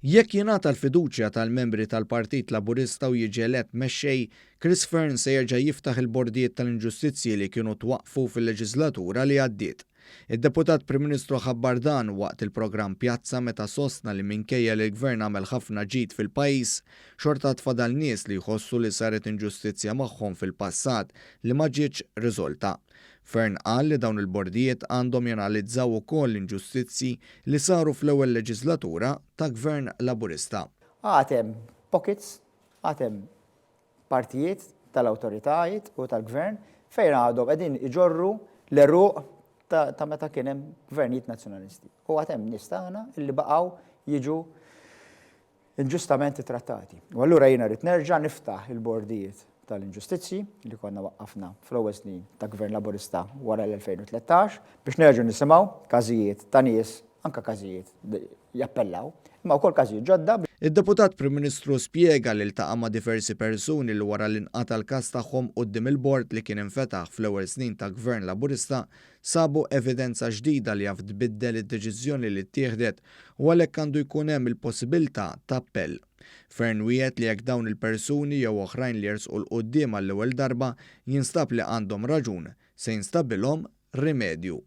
Jekk jingħata l-fiduċja tal-membri tal-Partit Laburista u jiġi elett mexxej, Chris Fearne se jerġa' jiftaħ il-bordijiet tal-inġustizzji li kienu twaqqfu fil-leġislatura li għaddiet. Id-Deputat Prim Ministru ħabbar dan waqt il-programm Pjazza meta sostna li minkejja li l-Gvern għamel ħafna ġid fil-pajjiż, xorta tfadal nies li jħossu li saret inġustizzja magħhom fil-passat li ma ġietx riżolta. Fearne qal li dawn il-bordijiet għandhom janalizzaw ukoll l-inġustizzji li saru fl-ewwel leġislatura ta' Gvern Laburista. Għatem pockets, għatem partijiet tal-awtoritajiet u tal-Gvern fejn għadhom qegħdin iġorru l-eruq ta' meta kien hemm gvernijiet nazzjonalisti. U għatem nistana illi baqgħu jiġu inġustament trattati. U allura jiena rrid nerġa' niftaħ il-bordijiet tal-inġustizzji li konna waqqafna fl-ewwel snin ta' Gvern Laburista wara l-2013 biex nerġgħu nisimgħu każijiet ta' nies, anke każijiet jappellaw, imma wkoll każijiet ġodda. Id-Deputat Prim Ministru spjega li ltaqa' ma' diversi persuni li wara li nqata l-każ tagħhom quddiem il-bord li kien infetaħ fl-ewwel snin ta' Gvern Laburista sabu evidenza ġdida li jaf tbiddel id-deċiżjoni li ttieħdet u għalhekk għandu jkun hemm il-possibilità ta' appell. Fearne wiegħed li jekk dawn il-persuni jew oħrajn li jersqu l-quddiem għall-ewwel darba jinstab li għandhom raġun se jinstabilhom rimedju.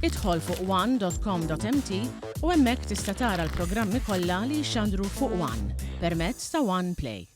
Idħol fuq one.com.mt u hemmhekk tista' tara l-programmi kollha li jxandru fuq One permezz ta' One Play.